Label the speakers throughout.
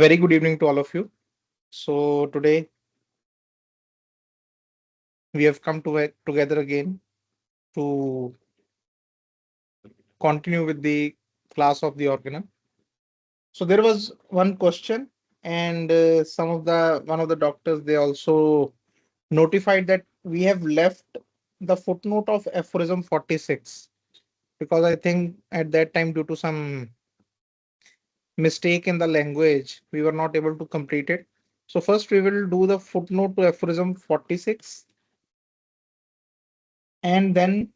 Speaker 1: very good evening to all of you. So today we have come together again to continue with the class of the organon. So there was one question, and some of the one of the doctors they also notified that we have left the footnote of aphorism 46 because I think at that time due to some mistake in the language we were not able to complete it. So first we will do the footnote to aphorism 46, and then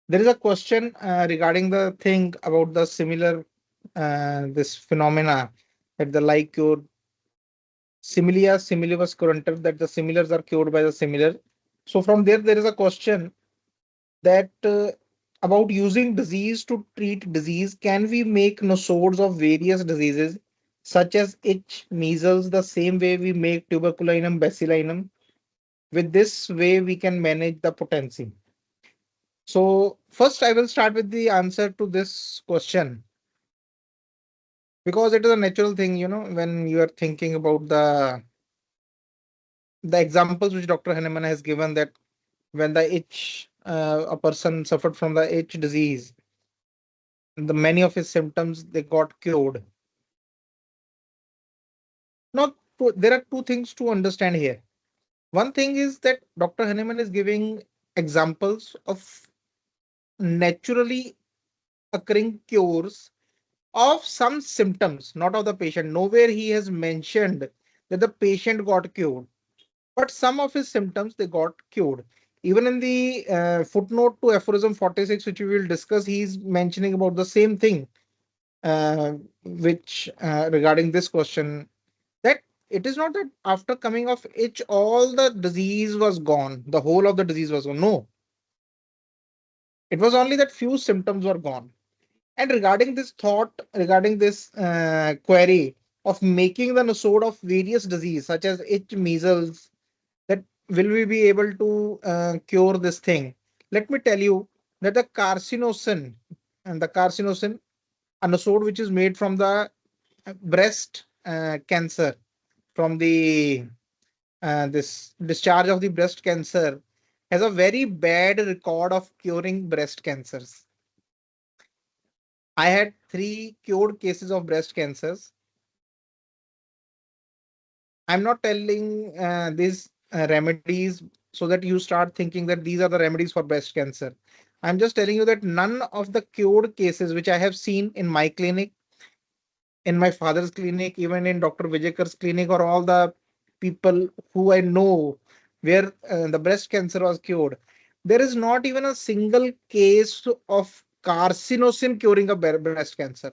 Speaker 1: there is a question regarding the thing about the similar this phenomena that the like cure similia similibus currenter, that the similars are cured by the similar. So from there is a question that about using disease to treat disease. Can we make nosodes of various diseases such as itch, measles, the same way we make tuberculinum, bacillinum? With this way, we can manage the potency. So first, I will start with the answer to this question because it is a natural thing, when you are thinking about the examples which Dr. Henneman has given, that when the itch, a person suffered from the itch disease, the many of his symptoms they got cured. Now, there are two things to understand here. One thing is that Dr. Henneman is giving examples of naturally occurring cures of some symptoms, not of the patient. Nowhere he has mentioned that the patient got cured, but some of his symptoms they got cured. Even in the footnote to aphorism 46, which we will discuss, he's mentioning about the same thing, which regarding this question, that it is not that after coming of itch all the disease was gone, the whole of the disease was gone. No, it was only that few symptoms were gone. And regarding this thought, regarding this query of making the nosode of various disease such as itch, measles, that will we be able to cure this thing? Let me tell you that the carcinosin and the carcinosin, a nosode which is made from the breast cancer, from the this discharge of the breast cancer, has a very bad record of curing breast cancers. I had three cured cases of breast cancers. I'm not telling these remedies so that you start thinking that these are the remedies for breast cancer. I'm just telling you that none of the cured cases which I have seen in my clinic, in my father's clinic, even in Dr. Vijayakar's clinic, or all the people who I know where the breast cancer was cured, there is not even a single case of carcinosin curing a breast cancer.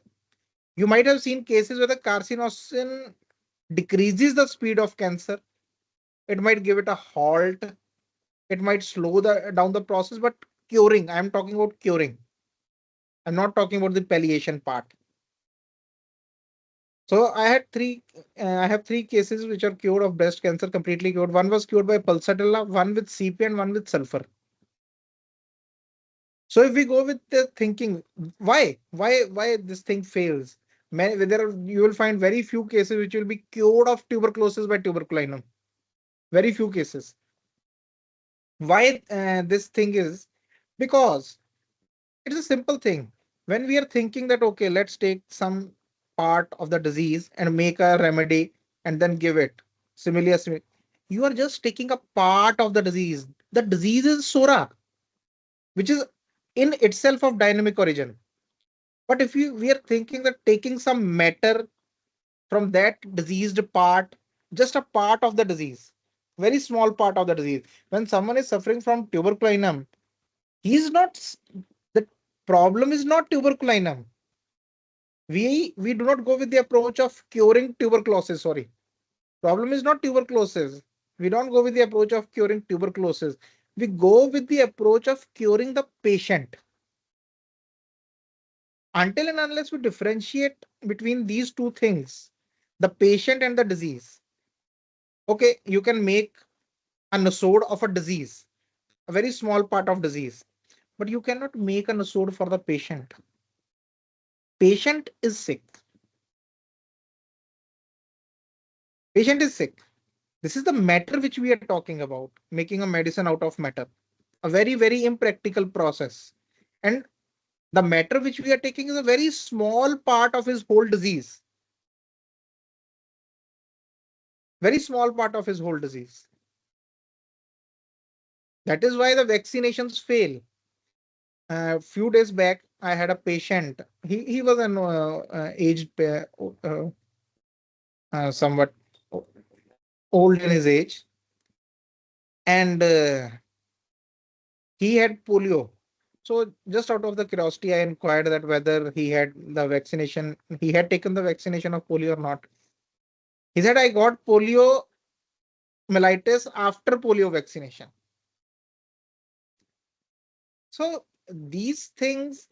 Speaker 1: You might have seen cases where the carcinosin decreases the speed of cancer. It might give it a halt. It might slow down the process, but curing, I'm talking about curing. I'm not talking about the palliation part. So I have three cases which are cured of breast cancer, completely cured. One was cured by pulsatilla, one with CP, and one with sulfur. So if we go with the thinking, why this thing fails? You will find very few cases which will be cured of tuberculosis by tuberculinum. Very few cases. Why this thing is? Because it's a simple thing. When we are thinking that, okay, let's take some part of the disease and make a remedy and then give it. Similarly, you are just taking a part of the disease. The disease is Sora, which is in itself of dynamic origin. But if we are thinking that taking some matter from that diseased part, just a part of the disease, very small part of the disease. When someone is suffering from tuberculinum, he's not, the problem is not tuberculinum. We do not go with the approach of curing tuberculosis. Sorry, problem is not tuberculosis. We don't go with the approach of curing tuberculosis. We go with the approach of curing the patient. Until and unless we differentiate between these two things, the patient and the disease. Okay, you can make a nosode of a disease, a very small part of disease, but you cannot make a nosode for the patient. Patient is sick. Patient is sick. This is the matter which we are talking about, making a medicine out of matter. A very, very impractical process. And the matter which we are taking is a very small part of his whole disease. Very small part of his whole disease. That is why the vaccinations fail. A few days back, I had a patient. He was an aged, somewhat old in his age, and he had polio. So just out of the curiosity, I inquired that whether he had the vaccination, he had taken the vaccination of polio or not. He said, I got polio mellitus after polio vaccination. So these things,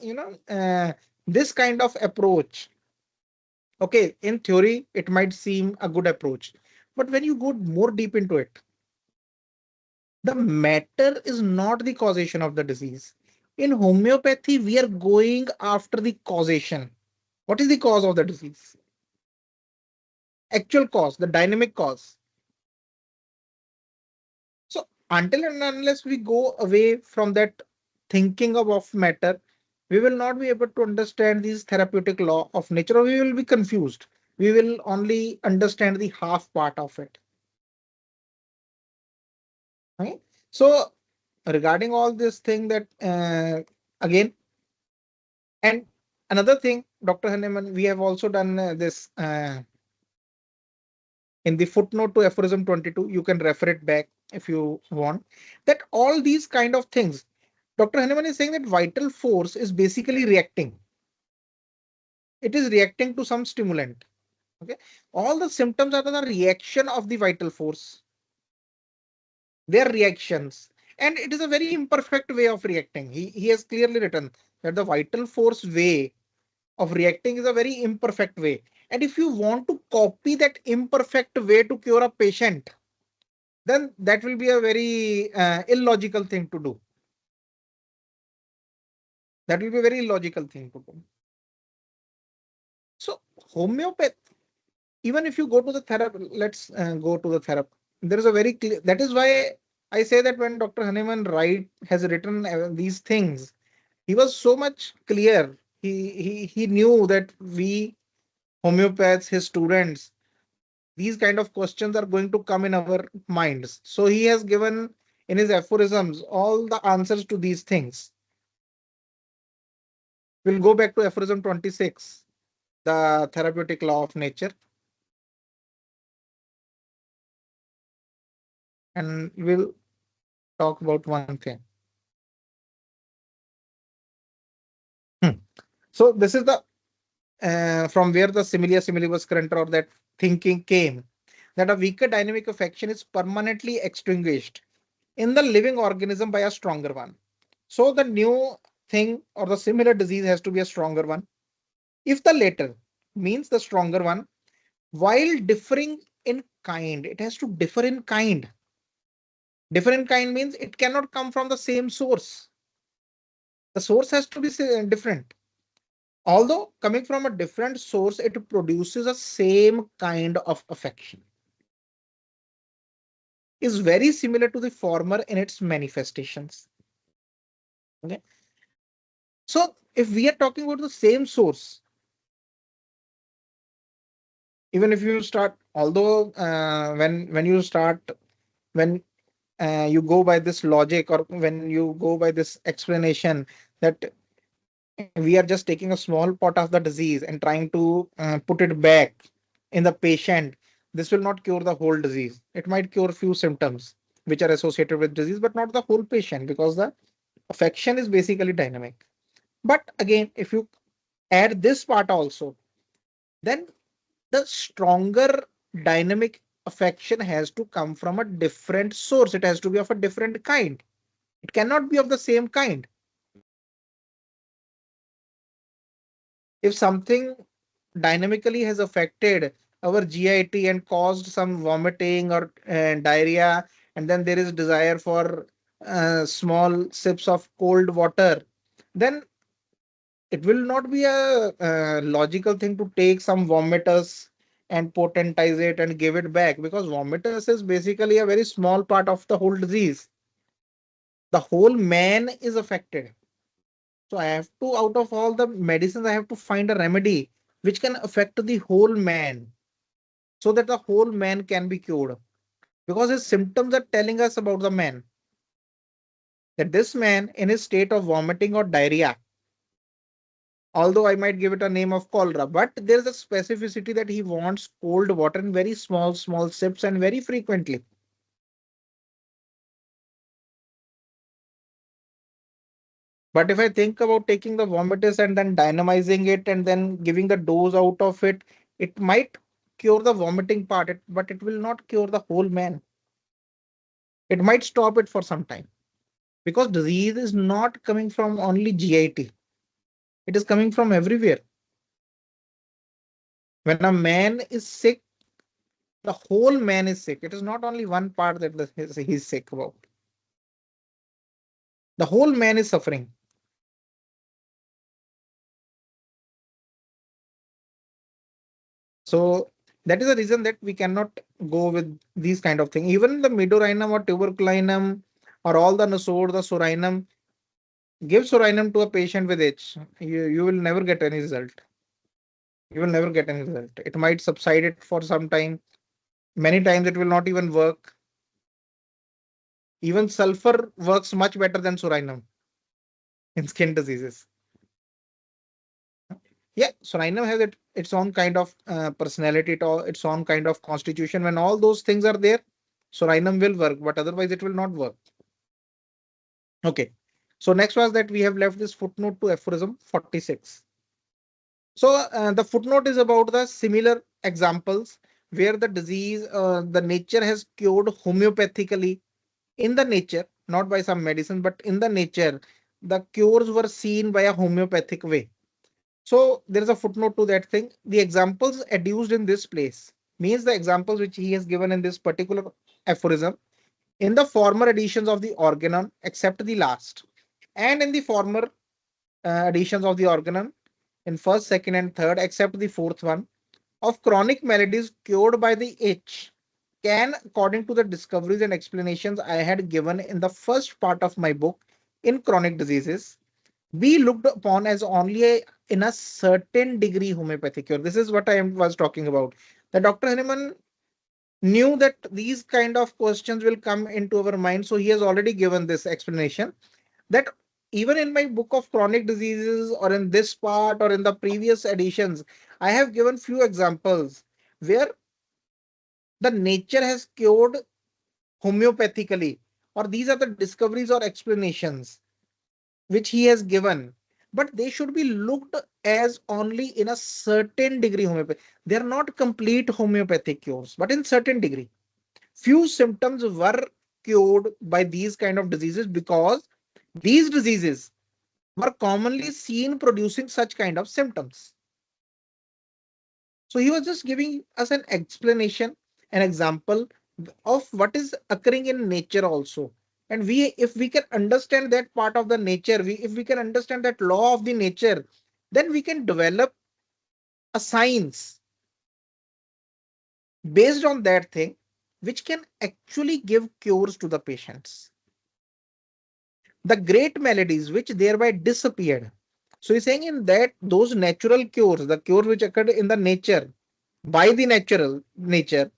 Speaker 1: this kind of approach, okay, in theory, it might seem a good approach. But when you go more deep into it, the matter is not the causation of the disease. In homeopathy, we are going after the causation. What is the cause of the disease? Actual cause, the dynamic cause. So until and unless we go away from that thinking of matter, we will not be able to understand these therapeutic law of nature, or we will be confused. We will only understand the half part of it. Right? So regarding all this thing that again, and another thing, Dr. Hanneman, we have also done this in the footnote to Aphorism 22. You can refer it back if you want. That all these kind of things, Dr. Hanneman is saying that vital force is basically reacting. It is reacting to some stimulant. Okay, all the symptoms are the reaction of the vital force. Their reactions, and it is a very imperfect way of reacting. He has clearly written that the vital force way of reacting is a very imperfect way. And if you want to copy that imperfect way to cure a patient, then that will be a very illogical thing to do. That will be a very illogical thing to do. So homeopathy, even if you go to the therapy, let's go to the therapy. There is a very clear, that is why I say that when Dr. Hahnemann Wright has written these things, he was so much clear. He knew that we homeopaths, his students, these kind of questions are going to come in our minds. So he has given in his aphorisms all the answers to these things. We'll go back to aphorism 26, the therapeutic law of nature, and we'll talk about one thing. Hmm. So this is the from where the similia similibus current or that thinking came, that a weaker dynamic affection is permanently extinguished in the living organism by a stronger one. So the new thing or the similar disease has to be a stronger one. If the latter means the stronger one, while differing in kind, it has to differ in kind. Differ in kind means it cannot come from the same source. The source has to be different. Although coming from a different source, it produces a same kind of affection. Is very similar to the former in its manifestations. Okay. So if we are talking about the same source, even if you start, although when you start, when you go by this logic or when you go by this explanation that we are just taking a small part of the disease and trying to put it back in the patient, this will not cure the whole disease. It might cure few symptoms which are associated with disease, but not the whole patient, because the affection is basically dynamic. But again, if you add this part also, then the stronger dynamic affection has to come from a different source. It has to be of a different kind. It cannot be of the same kind. If something dynamically has affected our GIT and caused some vomiting or diarrhea, and then there is desire for small sips of cold water, then it will not be a logical thing to take some vomiters and potentize it and give it back, because vomitus is basically a very small part of the whole disease. The whole man is affected. So I have to, out of all the medicines, I have to find a remedy which can affect the whole man, so that the whole man can be cured. Because his symptoms are telling us about the man, that this man in his state of vomiting or diarrhea, although I might give it a name of cholera, but there's a specificity that he wants cold water in very small, small sips and very frequently. But if I think about taking the vomitus and then dynamizing it and then giving the dose out of it, it might cure the vomiting part, but it will not cure the whole man. It might stop it for some time, because disease is not coming from only GIT, it is coming from everywhere. When a man is sick, the whole man is sick. It is not only one part that he's sick about. The whole man is suffering. So that is the reason that we cannot go with these kind of things. Even the midorhinum or tuberculinum or all the nasor, the sorinum, give sorinum to a patient with itch. You will never get any result. You will never get any result. It might subside it for some time. Many times it will not even work. Even sulfur works much better than sorinum in skin diseases. Yeah, sorinum has its own kind of personality, its own kind of constitution. When all those things are there, sorinum will work, but otherwise it will not work. Okay. So next was that we have left this footnote to aphorism 46. So the footnote is about the similar examples where the disease, the nature has cured homeopathically in the nature, not by some medicine, but in the nature, the cures were seen by a homeopathic way. So there is a footnote to that thing. The examples adduced in this place means the examples which he has given in this particular aphorism in the former editions of the Organon, except the last, and in the former editions of the Organon, in first, second, and third, except the fourth one, of chronic maladies cured by the itch, can, according to the discoveries and explanations I had given in the first part of my book in chronic diseases, be looked upon as only in a certain degree homeopathic cure. This is what was talking about. The Dr. Hahnemann knew that these kind of questions will come into our mind, so he has already given this explanation that even in my book of chronic diseases or in this part or in the previous editions, I have given few examples where the nature has cured homeopathically, or these are the discoveries or explanations which he has given, but they should be looked as only in a certain degree homeopathy. They are not complete homeopathic cures, but in certain degree. Few symptoms were cured by these kind of diseases because these diseases were commonly seen producing such kind of symptoms. So he was just giving us an explanation, an example of what is occurring in nature also. And if we can understand that part of the nature, if we can understand that law of the nature, then we can develop a science based on that thing, which can actually give cures to the patients. The great maladies which thereby disappeared. So he's saying in that those natural cures, the cure which occurred in the nature, by the natural nature,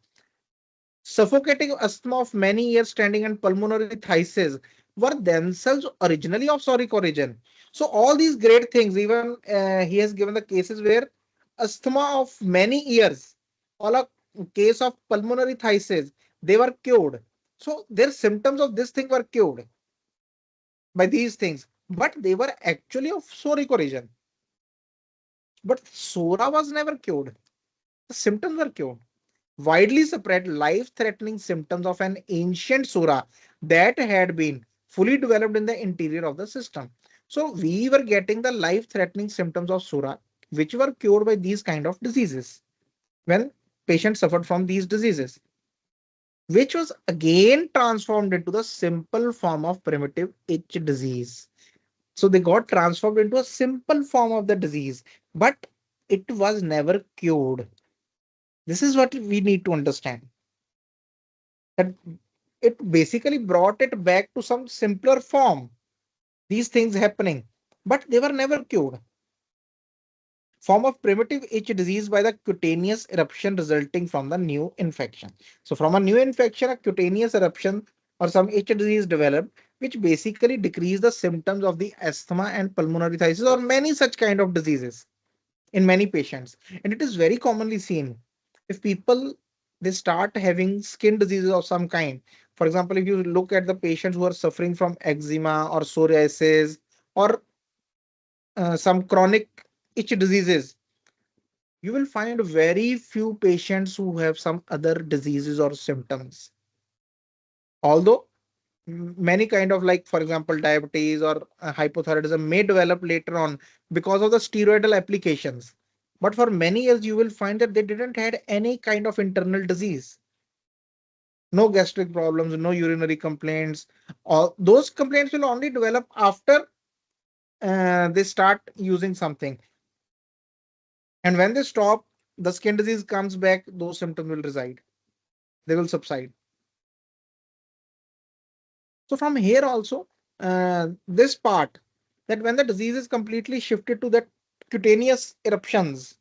Speaker 1: suffocating asthma of many years standing and pulmonary phthisis were themselves originally of psoric origin. So all these great things, even he has given the cases where asthma of many years, all a case of pulmonary phthisis, they were cured. So their symptoms of this thing were cured by these things, but they were actually of psoric origin. But psora was never cured. The symptoms were cured. Widely spread life-threatening symptoms of an ancient sura that had been fully developed in the interior of the system. So we were getting the life-threatening symptoms of sura, which were cured by these kind of diseases when patients suffered from these diseases, which was again transformed into the simple form of primitive itch disease. So they got transformed into a simple form of the disease, but it was never cured. This is what we need to understand. That it basically brought it back to some simpler form. These things happening, but they were never cured. Form of primitive itch disease by the cutaneous eruption resulting from the new infection. So from a new infection, a cutaneous eruption or some itch disease developed, which basically decrease the symptoms of the asthma and pulmonary psoriasis or many such kind of diseases in many patients. And it is very commonly seen if people they start having skin diseases of some kind. For example, if you look at the patients who are suffering from eczema or psoriasis or some chronic itch diseases, you will find very few patients who have some other diseases or symptoms. Although many kind of, like for example diabetes or hypothyroidism may develop later on because of the steroidal applications, but for many years you will find that they didn't had any kind of internal disease, no gastric problems, no urinary complaints. All those complaints will only develop after they start using something, and when they stop, the skin disease comes back, those symptoms will reside, they will subside. So from here also, this part, that when the disease is completely shifted to the cutaneous eruptions,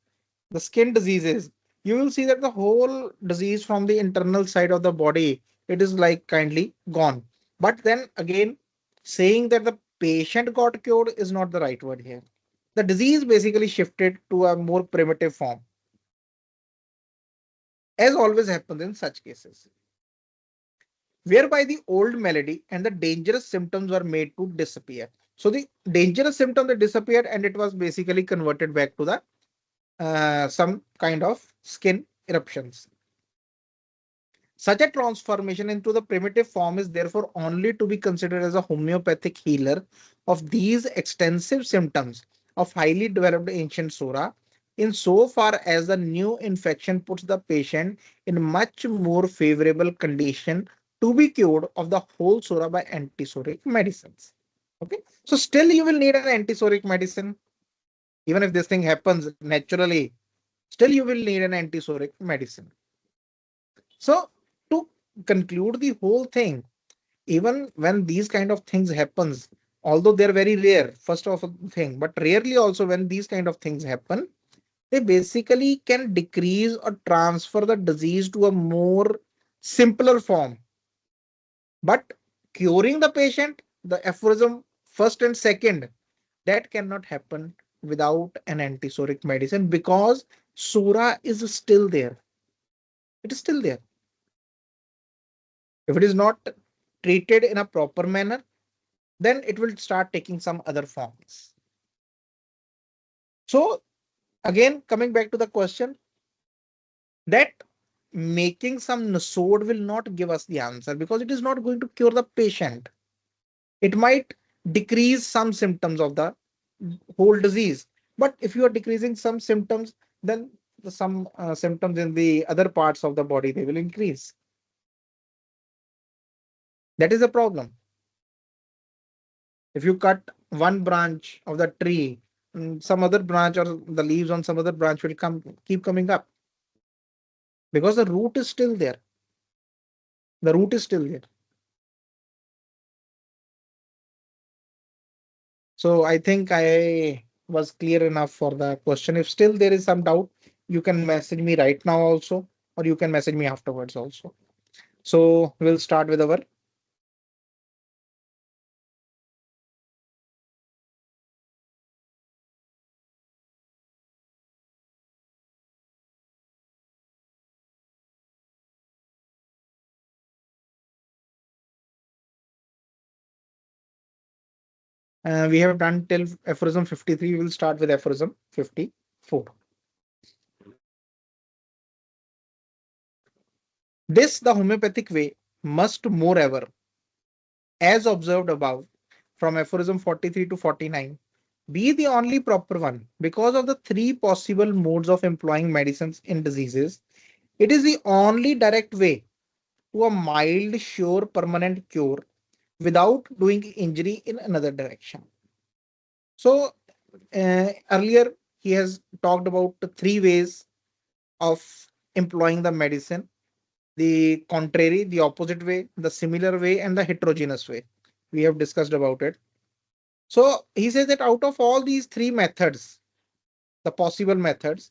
Speaker 1: the skin diseases, you will see that the whole disease from the internal side of the body, it is like kindly gone. But then again, saying that the patient got cured is not the right word here. The disease basically shifted to a more primitive form, as always happens in such cases, whereby the old malady and the dangerous symptoms were made to disappear. So the dangerous symptom that disappeared and it was basically converted back to the some kind of skin eruptions. Such a transformation into the primitive form is therefore only to be considered as a homeopathic healer of these extensive symptoms of highly developed ancient sora, in so far as the new infection puts the patient in much more favorable condition to be cured of the whole sora by antisoric medicines. Okay, so still you will need an antisoric medicine. Even if this thing happens naturally, still you will need an antisoric medicine. So to conclude the whole thing, even when these kind of things happens, although they're very rare, first of all thing, but rarely also when these kind of things happen, they basically can decrease or transfer the disease to a more simpler form. But curing the patient, the aphorism first and second, that cannot happen without an antisoric medicine because sura is still there. It is still there. If it is not treated in a proper manner, then it will start taking some other forms. So again, coming back to the question, that making some nasod will not give us the answer because it is not going to cure the patient. It might decrease some symptoms of the whole disease. But if you are decreasing some symptoms, then some symptoms in the other parts of the body, they will increase. That is a problem. If you cut one branch of the tree, some other branch or the leaves on some other branch will keep coming up because the root is still there. The root is still there. So I think I was clear enough for the question. If still there is some doubt, you can message me right now also, or you can message me afterwards also. So we'll start with our we have done till aphorism 53. We'll start with aphorism 54. This, the homeopathic way, must moreover, as observed above, from aphorism 43 to 49, be the only proper one because of the three possible modes of employing medicines in diseases. It is the only direct way to a mild, sure, permanent cure without doing injury in another direction. So, earlier he has talked about the three ways of employing the medicine, the contrary, the opposite way, the similar way, and the heterogeneous way. We have discussed about it. So he says that out of all these three methods, the possible methods,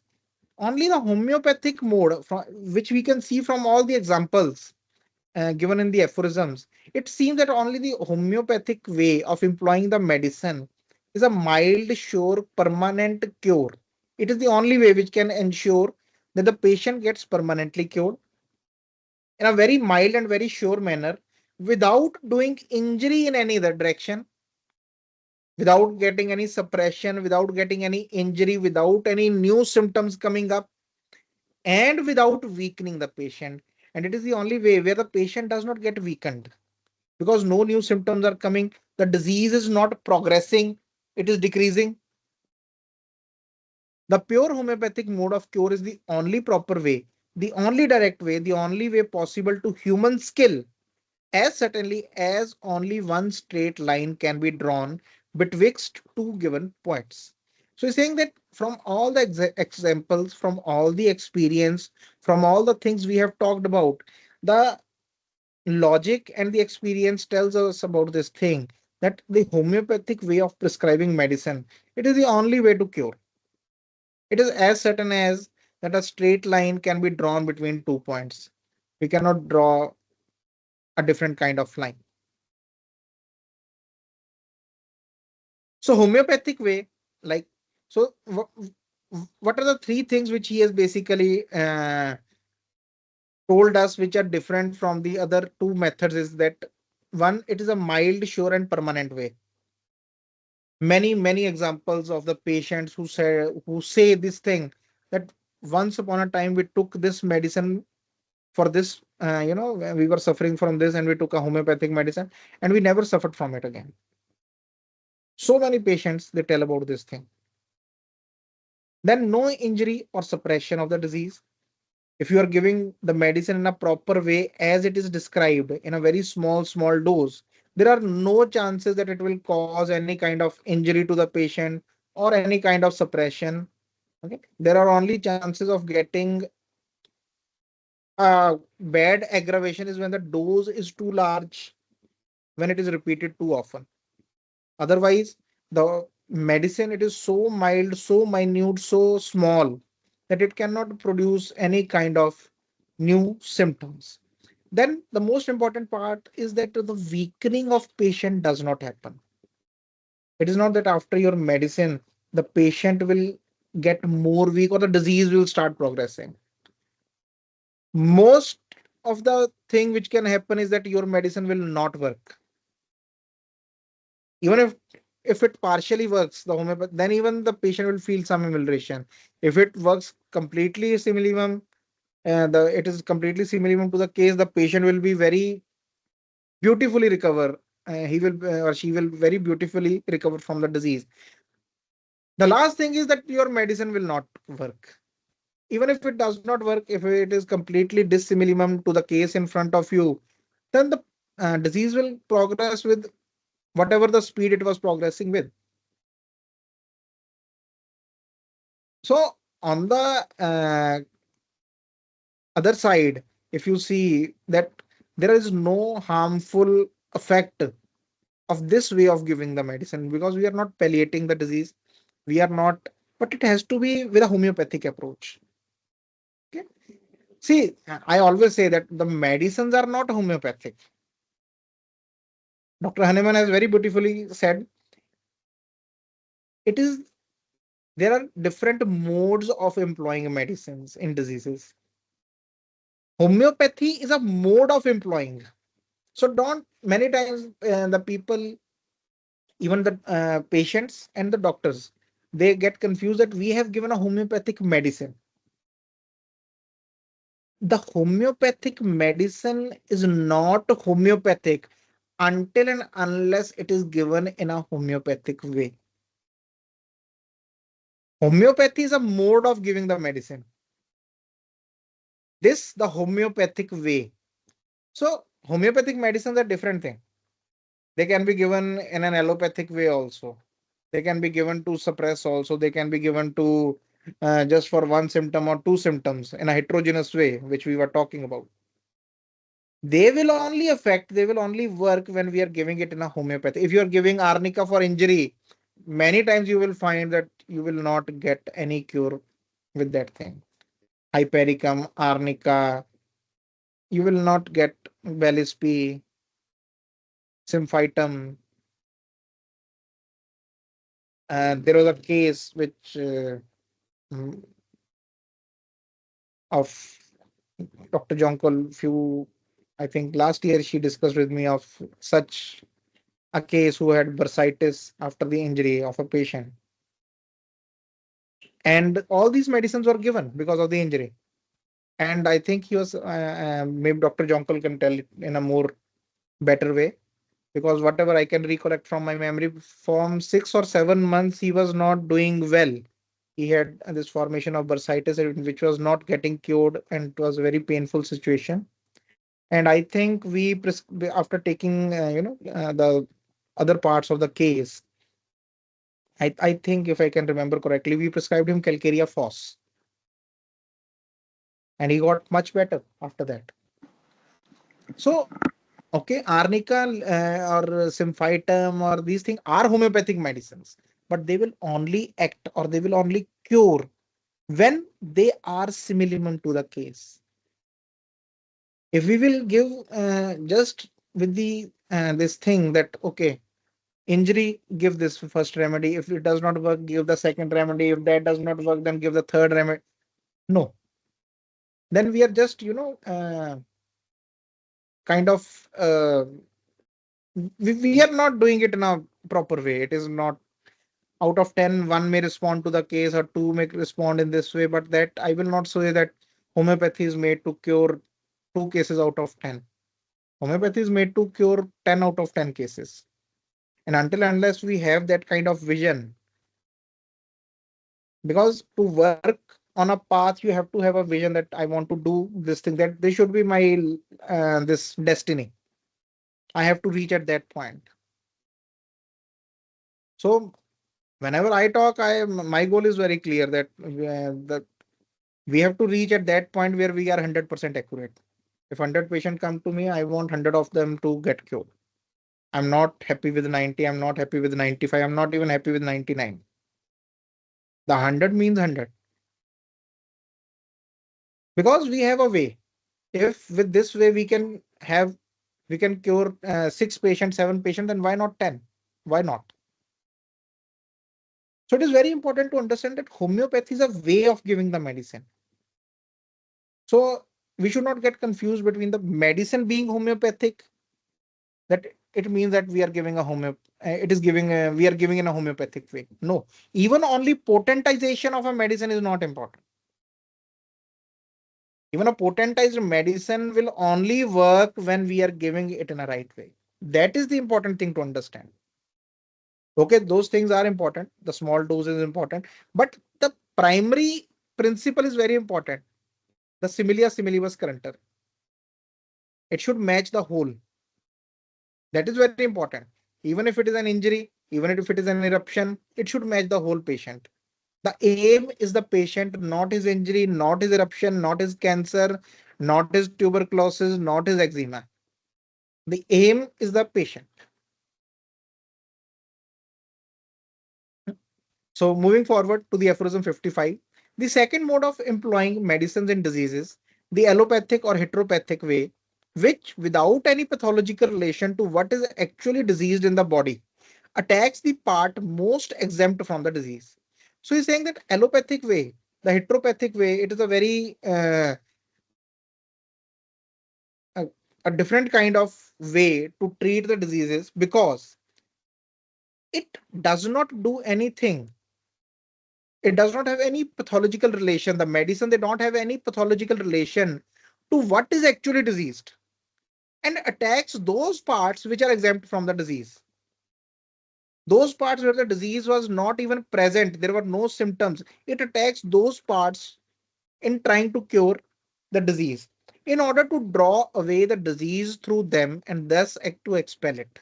Speaker 1: only the homeopathic mode, which we can see from all the examples given in the aphorisms, it seems that only the homeopathic way of employing the medicine is a mild, sure, permanent cure. It is the only way which can ensure that the patient gets permanently cured in a very mild and very sure manner without doing injury in any other direction, without getting any suppression, without getting any injury, without any new symptoms coming up, and without weakening the patient. And it is the only way where the patient does not get weakened because no new symptoms are coming. The disease is not progressing, it is decreasing. The pure homeopathic mode of cure is the only proper way, the only direct way, the only way possible to human skill, as certainly as only one straight line can be drawn betwixt two given points. So he's saying that from all the examples, from all the experience, from all the things we have talked about, the logic and the experience tells us about this thing, that the homeopathic way of prescribing medicine, it is the only way to cure. It is as certain as that a straight line can be drawn between 2 points. We cannot draw a different kind of line. So homeopathic way, like, so what are the three things which he has basically told us which are different from the other two methods is that one, it is a mild, sure, and permanent way. Many examples of the patients who say this thing, that once upon a time we took this medicine for this, we were suffering from this and we took a homeopathic medicine and we never suffered from it again. So many patients, they tell about this thing. Then no injury or suppression of the disease. If you are giving the medicine in a proper way as it is described in a very small dose, there are no chances that it will cause any kind of injury to the patient or any kind of suppression. Okay, there are only chances of getting bad aggravation is when the dose is too large, when it is repeated too often. Otherwise, the medicine, it is so mild, so minute, so small that it cannot produce any kind of new symptoms. Then the most important part is that the weakening of patient does not happen. It is not that after your medicine, the patient will get more weak or the disease will start progressing. Most of the thing which can happen is that your medicine will not work. Even if it partially works, the homeopath, then even the patient will feel some amelioration. If it works completely simillimum, it is completely simillimum to the case, the patient will be very beautifully recover. He will or she will very beautifully recover from the disease. The last thing is that your medicine will not work. Even if it does not work, if it is completely dissimilar to the case in front of you, then the disease will progress with whatever the speed it was progressing with. So on the other side, if you see that there is no harmful effect of this way of giving the medicine, because we are not palliating the disease, we are not, but it has to be with a homeopathic approach. Okay. See, I always say that the medicines are not homeopathic. Dr. Hahnemann has very beautifully said it is, there are different modes of employing medicines in diseases. Homeopathy is a mode of employing. So don't, many times the people, even the patients and the doctors, they get confused that we have given a homeopathic medicine. The homeopathic medicine is not homeopathic until and unless it is given in a homeopathic way. Homeopathy is a mode of giving the medicine. This, the homeopathic way. So homeopathic medicines are different thing. They can be given in an allopathic way also. They can be given to suppress also. They can be given to just for one symptom or two symptoms in a heterogeneous way, which we were talking about. They will only work when we are giving it in a homeopathy. If you are giving arnica for injury, many times you will find that you will not get any cure with that thing. Hypericum, arnica, you will not get Bellisp, symphytum. There was a case which mm, of Dr. Jonkol few, I think last year she discussed with me of such a case who had bursitis after the injury of a patient. And all these medicines were given because of the injury. And I think he was, maybe Dr. Jonkol can tell it in a more better way, because whatever I can recollect from my memory, from 6 or 7 months, he was not doing well. He had this formation of bursitis, which was not getting cured, and it was a very painful situation. And I think after taking, the other parts of the case, I think if I can remember correctly, we prescribed him Calcarea Phos, and he got much better after that. So, okay, arnica or symphytum or these things are homeopathic medicines, but they will only act or they will only cure when they are similar to the case. If we will give just with the this thing that okay, injury, give this first remedy. If it does not work, give the second remedy. If that does not work, then give the third remedy. No, then we are just kind of we are not doing it in a proper way. It is not out of 10, one may respond to the case or two may respond in this way, but that I will not say that homeopathy is made to cure two cases out of 10. Homeopathy is made to cure 10 out of 10 cases. And until unless we have that kind of vision, because to work on a path, you have to have a vision that I want to do this thing, that this should be my this destiny. I have to reach at that point. So whenever I talk, my goal is very clear that we have to reach at that point where we are 100% accurate. If 100 patients come to me, I want 100 of them to get cured. I'm not happy with 90. I'm not happy with 95. I'm not even happy with 99. The 100 means 100 because we have a way. If with this way we can cure 6 patients, 7 patients, then why not 10? Why not? So it is very important to understand that homeopathy is a way of giving the medicine. So we should not get confused between the medicine being homeopathic, that it means that we are giving a it is giving we are giving in a homeopathic way. No, even only potentization of a medicine is not important. Even a potentized medicine will only work when we are giving it in a right way. That is the important thing to understand. Okay, those things are important. The small dose is important, but the primary principle is very important. The similia similibus currenter. It should match the whole. That is very important. Even if it is an injury, even if it is an eruption, it should match the whole patient. The aim is the patient, not his injury, not his eruption, not his cancer, not his tuberculosis, not his eczema. The aim is the patient. So moving forward to the aphorism 55, the second mode of employing medicines in diseases, the allopathic or heteropathic way, which without any pathological relation to what is actually diseased in the body, attacks the part most exempt from the disease. So he's saying that allopathic way, the heteropathic way, it is a very a, a different kind of way to treat the diseases because it does not do anything. It does not have any pathological relation. The medicine, they don't have any pathological relation to what is actually diseased and attacks those parts which are exempt from the disease. Those parts where the disease was not even present, there were no symptoms. It attacks those parts in trying to cure the disease in order to draw away the disease through them and thus to expel it.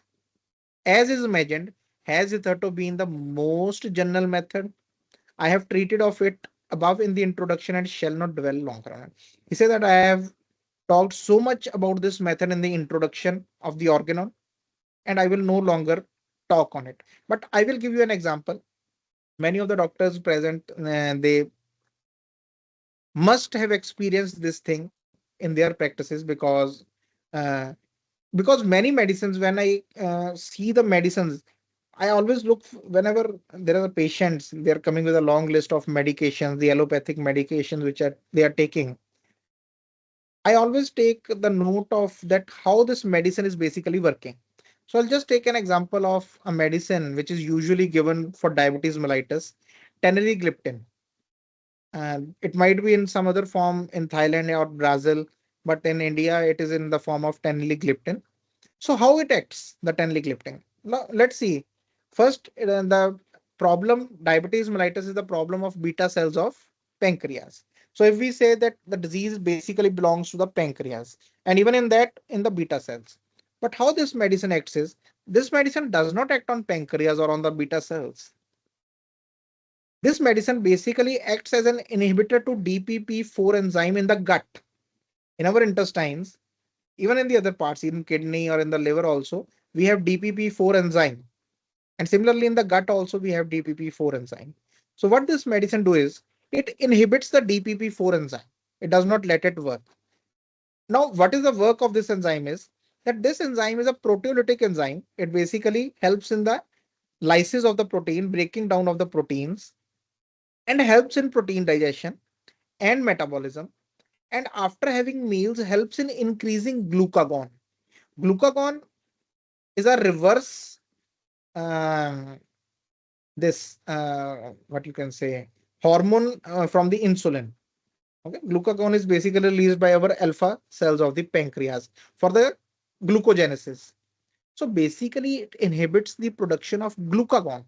Speaker 1: As is imagined, has hitherto been the most general method. I have treated of it above in the introduction and shall not dwell longer on it. He said that I have talked so much about this method in the introduction of the Organon, and I will no longer talk on it. But I will give you an example. Many of the doctors present, they must have experienced this thing in their practices uh, because many medicines, when I see the medicines, I always look whenever there are patients, they are coming with a long list of medications, the allopathic medications which are they are taking. I always take the note of that how this medicine is basically working. So I'll just take an example of a medicine which is usually given for diabetes mellitus, teneligliptin. It might be in some other form in Thailand or Brazil, but in India it is in the form of teneligliptin. So how it acts, the teneligliptin? Now, let's see. First, the problem, diabetes mellitus is the problem of beta cells of pancreas. So if we say that the disease basically belongs to the pancreas, and even in that, in the beta cells. But how this medicine acts is, this medicine does not act on pancreas or on the beta cells. This medicine basically acts as an inhibitor to DPP4 enzyme in the gut, in our intestines, even in the other parts, in kidney or in the liver also, we have DPP4 enzyme. And similarly, in the gut also, we have DPP4 enzyme. So what this medicine do is, it inhibits the DPP4 enzyme. It does not let it work. Now, what is the work of this enzyme is that this enzyme is a proteolytic enzyme. It basically helps in the lysis of the protein, breaking down of the proteins, and helps in protein digestion and metabolism. And after having meals, helps in increasing glucagon. Glucagon is a reverse uh, this what you can say hormone from the insulin. Okay, glucagon is basically released by our alpha cells of the pancreas for the glucogenesis. So basically, it inhibits the production of glucagon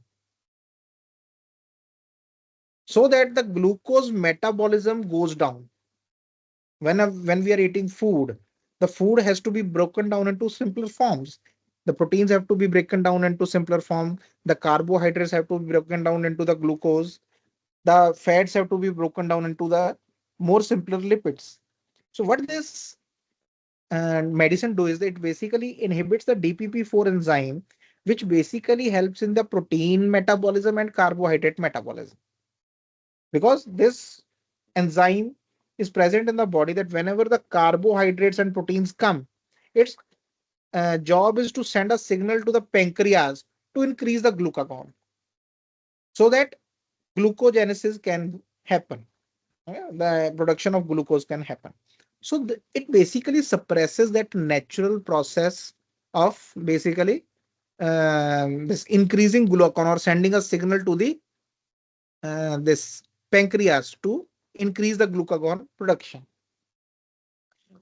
Speaker 1: so that the glucose metabolism goes down. When we are eating food, the food has to be broken down into simpler forms. The proteins have to be broken down into simpler form. The carbohydrates have to be broken down into the glucose. The fats have to be broken down into the more simpler lipids. So what this medicine do is that it basically inhibits the DPP4 enzyme, which basically helps in the protein metabolism and carbohydrate metabolism. Because this enzyme is present in the body, that whenever the carbohydrates and proteins come, its job is to send a signal to the pancreas to increase the glucagon so that glucogenesis can happen. The production of glucose can happen. So it basically suppresses that natural process of basically this increasing glucagon or sending a signal to the this pancreas to increase the glucagon production.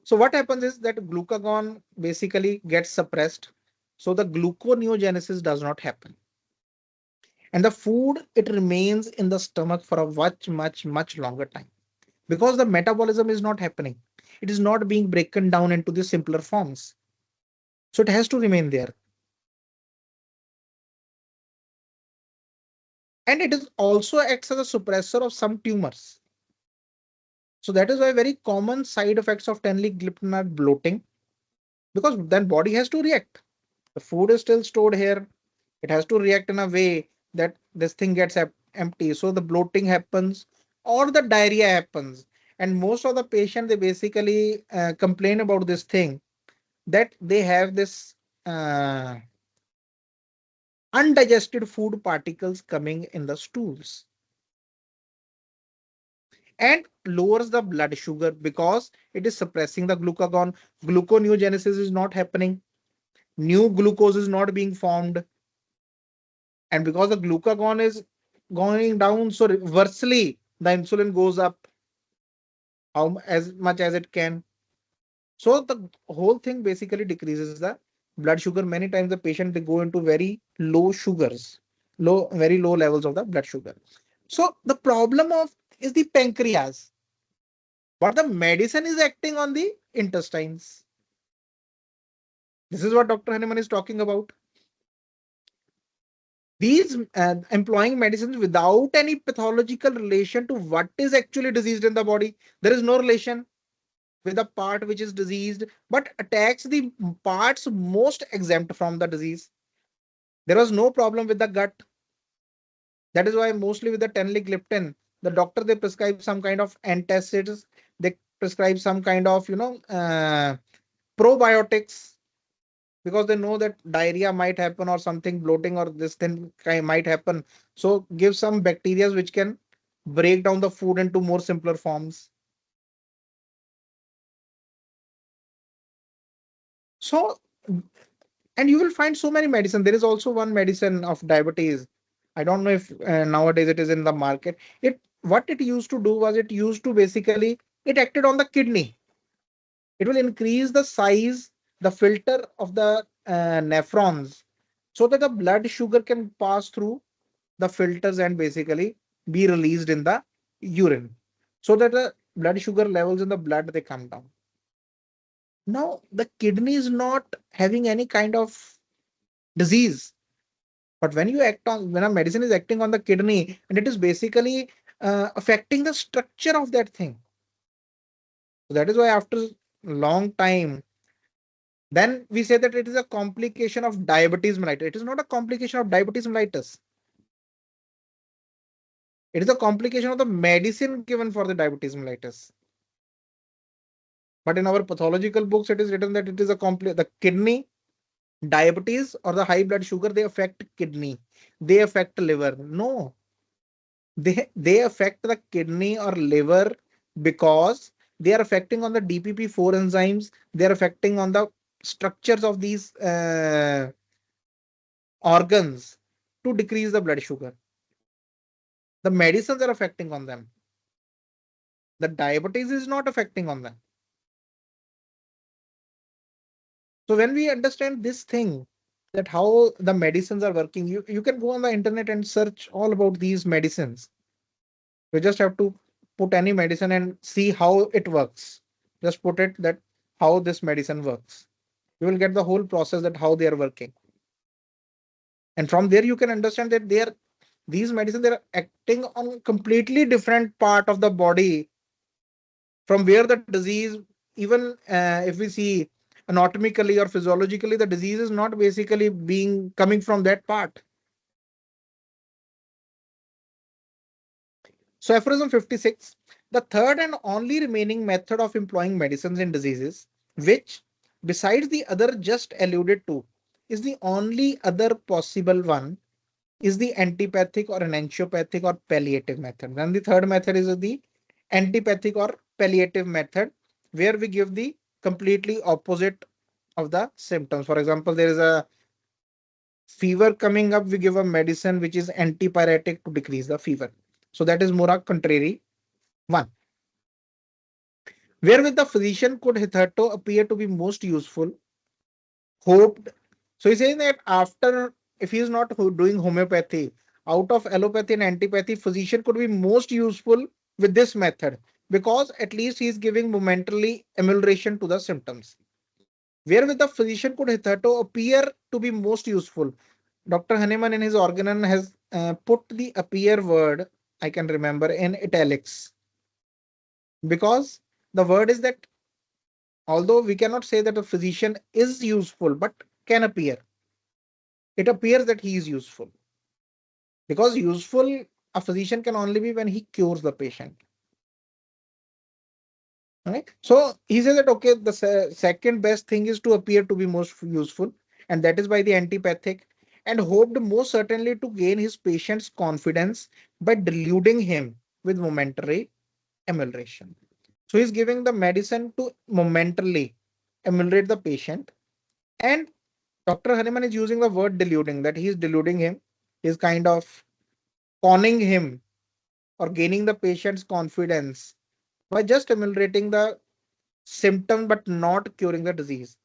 Speaker 1: So what happens is that glucagon basically gets suppressed. So the gluconeogenesis does not happen. And the food, it remains in the stomach for a much longer time because the metabolism is not happening. It is not being broken down into the simpler forms. So it has to remain there. And it is also acts as a suppressor of some tumors. So that is why very common side effects of teneligliptin are bloating, because then body has to react. The food is still stored here. It has to react in a way that this thing gets empty. So the bloating happens or the diarrhea happens. And most of the patient, they basically complain about this thing, that they have this uh, undigested food particles coming in the stools, and lowers the blood sugar because it is suppressing the glucagon. Gluconeogenesis is not happening. New glucose is not being formed. And because the glucagon is going down, so reversely, the insulin goes up as much as it can. So the whole thing basically decreases the blood sugar. Many times the patient, they go into very low sugars, very low levels of the blood sugar. So the problem of is the pancreas, but the medicine is acting on the intestines. This is what Dr. Hanuman is talking about. These employing medicines without any pathological relation to what is actually diseased in the body. There is no relation with the part which is diseased, but attacks the parts most exempt from the disease. There was no problem with the gut. That is why mostly with the teneligliptin, the doctor they prescribe some kind of antacids, they prescribe some kind of probiotics, because they know that diarrhea might happen or something bloating or this thing might happen. So give some bacteria which can break down the food into more simpler forms. So, and you will find so many medicine. There is also one medicine of diabetes. I don't know if nowadays it is in the market. It what it used to do was, it used to basically, it acted on the kidney. It will increase the size, the filter of the nephrons, so that the blood sugar can pass through the filters and basically be released in the urine, so that the blood sugar levels in the blood they come down. Now the kidney is not having any kind of disease, but when you act on, when a medicine is acting on the kidney, and it is basically affecting the structure of that thing. So that is why after long time, then we say that it is a complication of diabetes mellitus. It is not a complication of diabetes mellitus. It is a complication of the medicine given for the diabetes mellitus. But in our pathological books, it is written that it is the kidney, diabetes or the high blood sugar, they affect kidney, they affect liver. No, they affect the kidney or liver because they are affecting on the DPP4 enzymes. They are affecting on the structures of these organs to decrease the blood sugar. The medicines are affecting on them. The diabetes is not affecting on them. So when we understand this thing, that how the medicines are working, you can go on the internet and search all about these medicines. You just have to put any medicine and see how it works. Just put it that how this medicine works. You will get the whole process, that how they are working. And from there you can understand that these medicines, they are acting on completely different part of the body from where the disease, even if we see anatomically or physiologically, the disease is not basically being coming from that part. So aphorism 56, the third and only remaining method of employing medicines in diseases, which besides the other just alluded to, is the only other possible one, is the antipathic or enantiopathic or palliative method. Then the third method is the antipathic or palliative method, where we give the completely opposite of the symptoms. For example, there is a fever coming up, we give a medicine which is antipyretic to decrease the fever. So that is more a contrary one, wherewith the physician could hitherto appear to be most useful, hoped. So he's saying that after, if he is not doing homeopathy, out of allopathy and antipathy, physician could be most useful with this method, because at least he is giving momentarily amelioration to the symptoms. Wherewith the physician could hitherto appear to be most useful. Dr. Hahnemann in his Organon has put the appear word, I can remember, in italics, because the word is that although we cannot say that a physician is useful, but can appear. It appears that he is useful, because useful a physician can only be when he cures the patient. Right? So he says that okay, the second best thing is to appear to be most useful, and that is by the antipathic, and hoped most certainly to gain his patient's confidence by deluding him with momentary amelioration. So he's giving the medicine to momentarily ameliorate the patient, and Dr. Hahnemann is using the word deluding, that he is deluding him, he's kind of conning him or gaining the patient's confidence by just ameliorating the symptom but not curing the disease.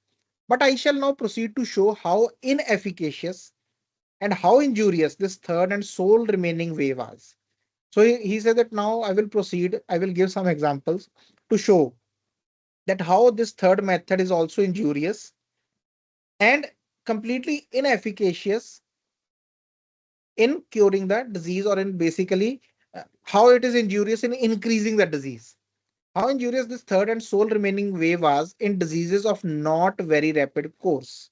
Speaker 1: But I shall now proceed to show how inefficacious and how injurious this third and sole remaining way was. So he said that now I will proceed, I will give some examples to show that how this third method is also injurious and completely inefficacious in curing the disease, or in basically how it is injurious in increasing the disease. How injurious this third and sole remaining way was in diseases of not very rapid course.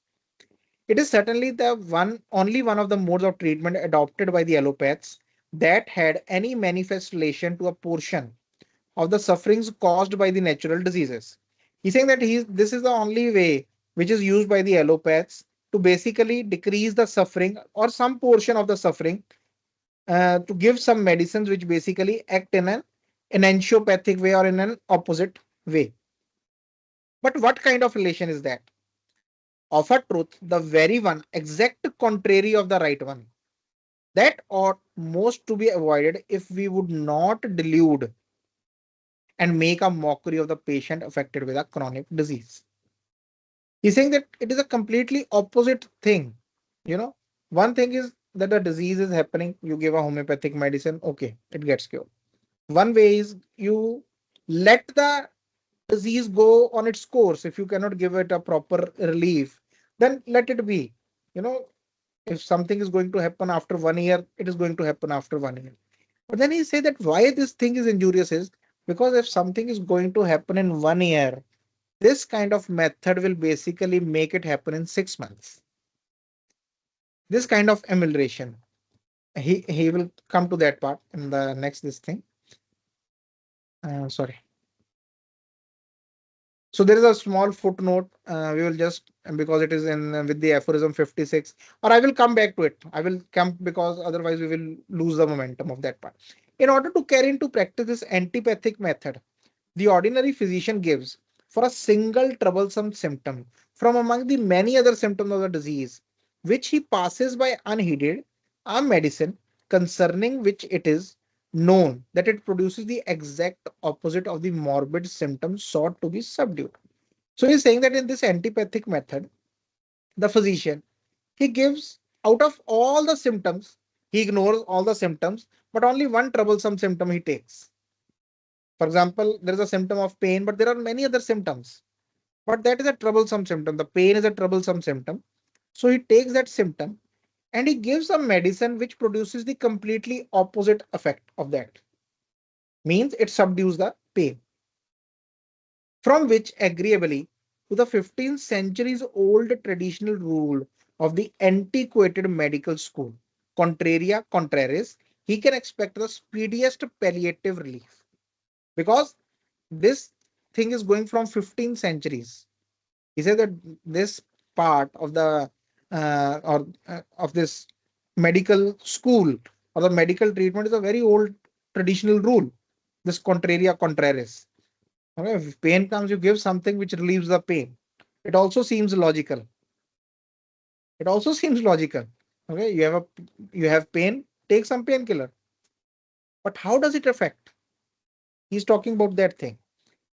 Speaker 1: It is certainly the only one of the modes of treatment adopted by the allopaths that had any manifest relation to a portion of the sufferings caused by the natural diseases. He's saying that this is the only way which is used by the allopaths to basically decrease the suffering or some portion of the suffering, to give some medicines which basically act in an enantiopathic way or in an opposite way. But what kind of relation is that? Of a truth, the very one exact contrary of the right one. That ought most to be avoided if we would not delude and make a mockery of the patient affected with a chronic disease. He's saying that it is a completely opposite thing. You know, one thing is that the disease is happening, you give a homeopathic medicine, okay, it gets cured. One way is you let the disease go on its course. If you cannot give it a proper relief, then let it be. You know, if something is going to happen after 1 year, it is going to happen after 1 year. But then he say that why this thing is injurious is because if something is going to happen in 1 year, this kind of method will basically make it happen in 6 months. This kind of amelioration. He will come to that part in the next this thing. Sorry. So there is a small footnote. We will just, because it is in with the aphorism 56, or I will come back to it. I will come because otherwise we will lose the momentum of that part. In order to carry into practice this antipathic method, the ordinary physician gives for a single troublesome symptom from among the many other symptoms of the disease, which he passes by unheeded, a medicine concerning which it is known that it produces the exact opposite of the morbid symptoms sought to be subdued. So he's saying that in this antipathic method, the physician, he gives out of all the symptoms, he ignores all the symptoms, but only one troublesome symptom he takes. For example, there is a symptom of pain, but there are many other symptoms. But that is a troublesome symptom. The pain is a troublesome symptom. So he takes that symptom and he gives a medicine which produces the completely opposite effect of that. Means it subdues the pain. From which, agreeably to the 15th century's old traditional rule of the antiquated medical school, contraria contraris, he can expect the speediest palliative relief. Because this thing is going from 15 centuries. He said that this part of the or of this medical school or the medical treatment is a very old traditional rule. This contraria contraris. Okay, if pain comes, you give something which relieves the pain. It also seems logical. It also seems logical. Okay, you have pain, take some painkiller. But how does it affect? He's talking about that thing.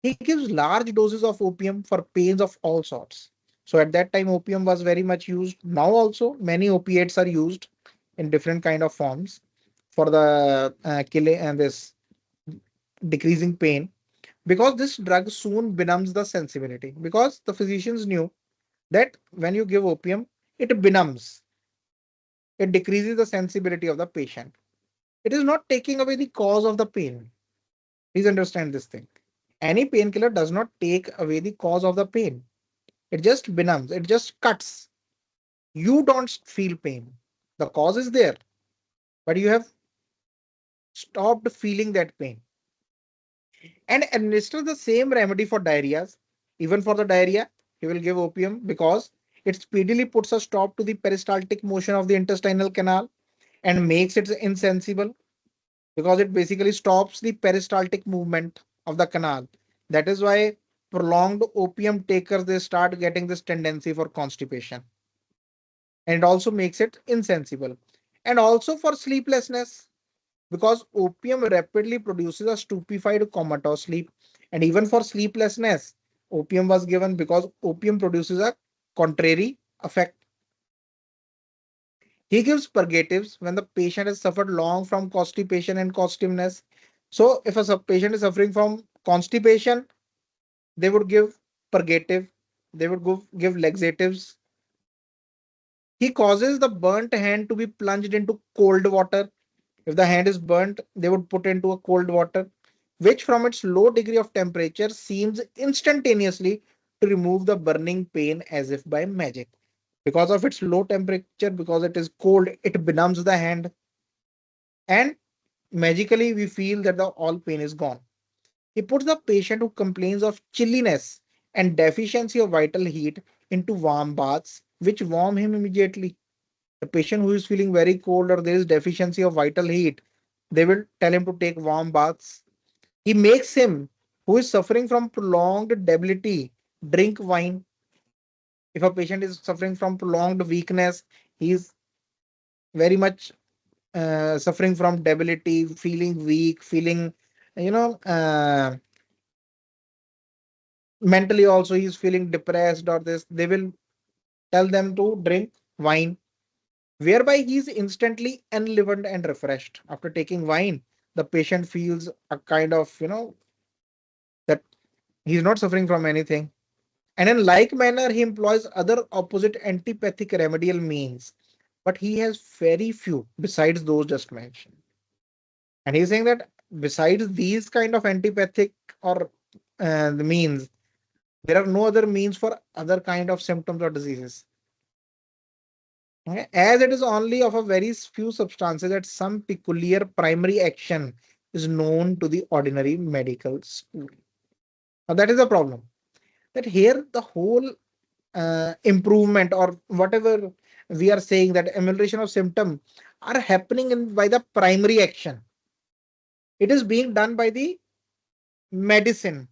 Speaker 1: He gives large doses of opium for pains of all sorts. So at that time, opium was very much used. Now also, many opiates are used in different kind of forms for the killing and this decreasing pain. Because this drug soon benumbs the sensibility. Because the physicians knew that when you give opium, it benumbs. It decreases the sensibility of the patient. It is not taking away the cause of the pain. Please understand this thing. Any painkiller does not take away the cause of the pain. It just benumbs, it just cuts. You don't feel pain. The cause is there, but you have stopped feeling that pain. And administer the same remedy for diarrhea. Even for the diarrhea, he will give opium because it speedily puts a stop to the peristaltic motion of the intestinal canal and makes it insensible because it basically stops the peristaltic movement of the canal. That is why prolonged opium takers, they start getting this tendency for constipation, and it also makes it insensible. And also for sleeplessness, because opium rapidly produces a stupefied comatose sleep. And even for sleeplessness, opium was given because opium produces a contrary effect. He gives purgatives when the patient has suffered long from constipation and constiveness. So if a patient is suffering from constipation, they would give purgative, they would give laxatives. He causes the burnt hand to be plunged into cold water. If the hand is burnt, they would put into a cold water, which from its low degree of temperature seems instantaneously to remove the burning pain as if by magic. Because of its low temperature, because it is cold, it benumbs the hand, and magically we feel that the all pain is gone. He puts the patient who complains of chilliness and deficiency of vital heat into warm baths, which warm him immediately. The patient who is feeling very cold or there is deficiency of vital heat, they will tell him to take warm baths. He makes him who is suffering from prolonged debility drink wine. If a patient is suffering from prolonged weakness, he is very much suffering from debility, feeling weak, feeling, you know, mentally also he's feeling depressed or this, they will tell them to drink wine, whereby he is instantly enlivened and refreshed. After taking wine, the patient feels a kind of, that he's not suffering from anything. And in like manner, he employs other opposite antipathic remedial means, but he has very few besides those just mentioned. And he's saying that besides these kind of antipathic or the means, there are no other means for other kind of symptoms or diseases. Okay? As it is only of a very few substances that some peculiar primary action is known to the ordinary medical school. Now that is the problem. That here the whole improvement or whatever we are saying, that amelioration of symptom are happening by the primary action. It is being done by the medicine.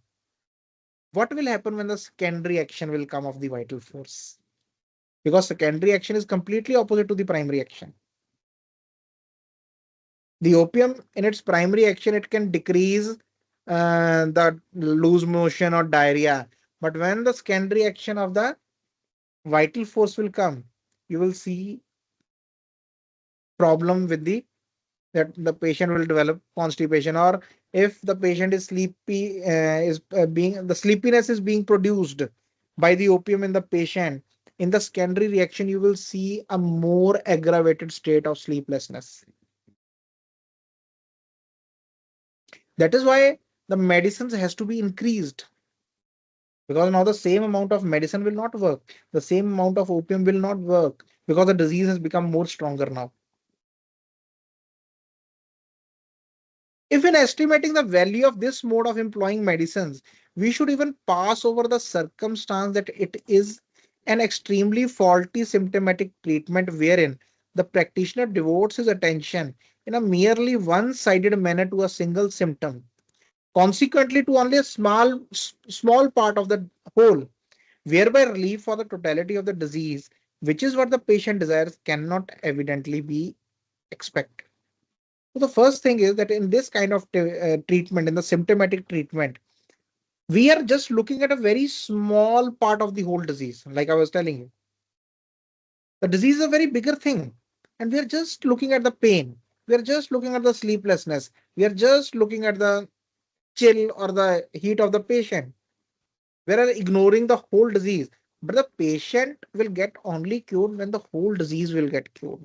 Speaker 1: What will happen when the secondary action will come of the vital force? Because secondary action is completely opposite to the primary action. The opium in its primary action, it can decrease the loose motion or diarrhea. But when the secondary action of the vital force will come, you will see problem with the that the patient will develop constipation, or if the patient is sleepy, is being the sleepiness is being produced by the opium in the patient, in the secondary reaction you will see a more aggravated state of sleeplessness. That is why the medicines has to be increased, because now the same amount of medicine will not work, the same amount of opium will not work, because the disease has become more stronger now. If in estimating the value of this mode of employing medicines, we should even pass over the circumstance that it is an extremely faulty symptomatic treatment wherein the practitioner devotes his attention in a merely one-sided manner to a single symptom, consequently to only a small part of the whole, whereby relief for the totality of the disease, which is what the patient desires, cannot evidently be expected. So the first thing is that in this kind of treatment, in the symptomatic treatment, we are just looking at a very small part of the whole disease. Like I was telling you, the disease is a very bigger thing, and we are just looking at the pain. We are just looking at the sleeplessness. We are just looking at the chill or the heat of the patient. We are ignoring the whole disease. But the patient will get only cured when the whole disease will get cured.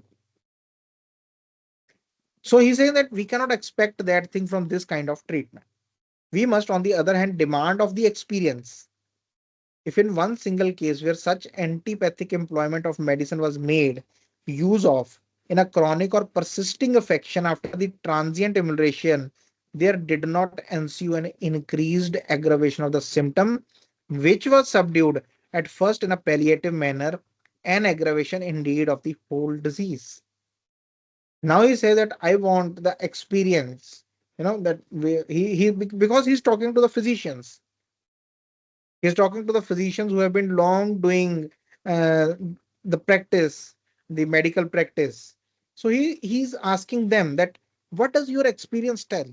Speaker 1: So he's saying that we cannot expect that thing from this kind of treatment. We must, on the other hand, demand of the experience. If in one single case where such antipathic employment of medicine was made use of in a chronic or persisting affection after the transient amelioration, there did not ensue an increased aggravation of the symptom, which was subdued at first in a palliative manner, an aggravation indeed of the whole disease. Now he says that I want the experience, that because he's talking to the physicians. He's talking to the physicians who have been long doing uh, the practice, the medical practice. So he's asking them that what does your experience tell?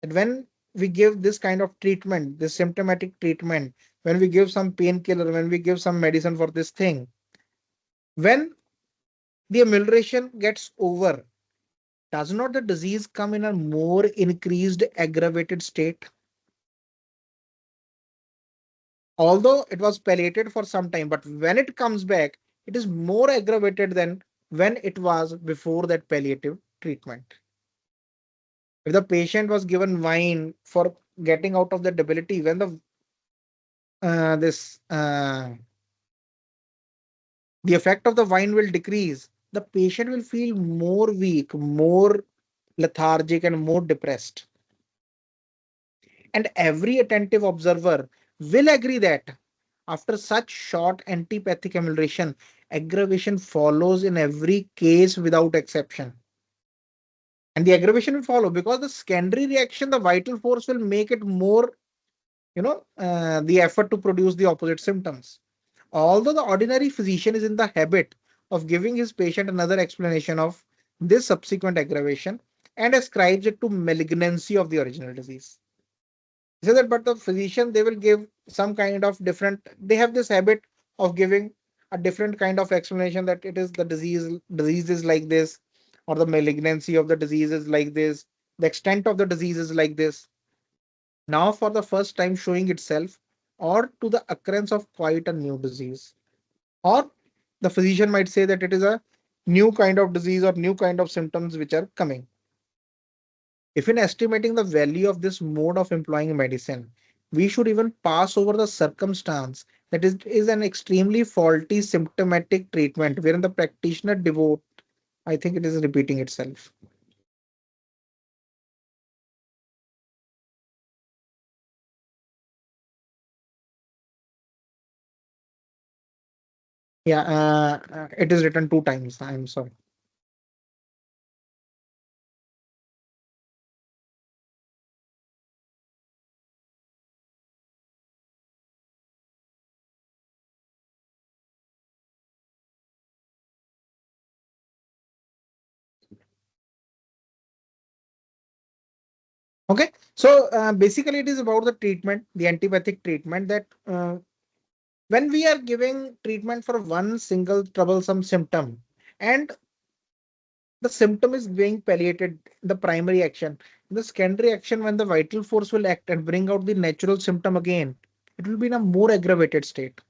Speaker 1: That when we give this kind of treatment, this symptomatic treatment, when we give some painkiller, when we give some medicine for this thing, when the amelioration gets over, does not the disease come in a more increased aggravated state? Although it was palliated for some time, but when it comes back, it is more aggravated than when it was before that palliative treatment. If the patient was given wine for getting out of the debility, when this the effect of the wine will decrease, the patient will feel more weak, more lethargic, and more depressed. And every attentive observer will agree that after such short antipathic amelioration, aggravation follows in every case without exception. And the aggravation will follow because the secondary reaction, the vital force will make it more, the effort to produce the opposite symptoms. Although the ordinary physician is in the habit of giving his patient another explanation of this subsequent aggravation and ascribes it to malignancy of the original disease. So that, but the physician, they will give some kind of different, they have this habit of giving a different kind of explanation that it is the disease is like this, or the malignancy of the disease is like this, the extent of the disease is like this. Now, for the first time showing itself, or to the occurrence of quite a new disease. Or the physician might say that it is a new kind of disease or new kind of symptoms which are coming. If in estimating the value of this mode of employing medicine, we should even pass over the circumstance that is an extremely faulty symptomatic treatment wherein the practitioner devote, I think it is repeating itself. Yeah, it is written two times. I'm sorry. Okay, so basically it is about the treatment, the antibiotic treatment that when we are giving treatment for one single troublesome symptom and the symptom is being palliated, the primary action, the secondary action, when the vital force will act and bring out the natural symptom again, it will be in a more aggravated state.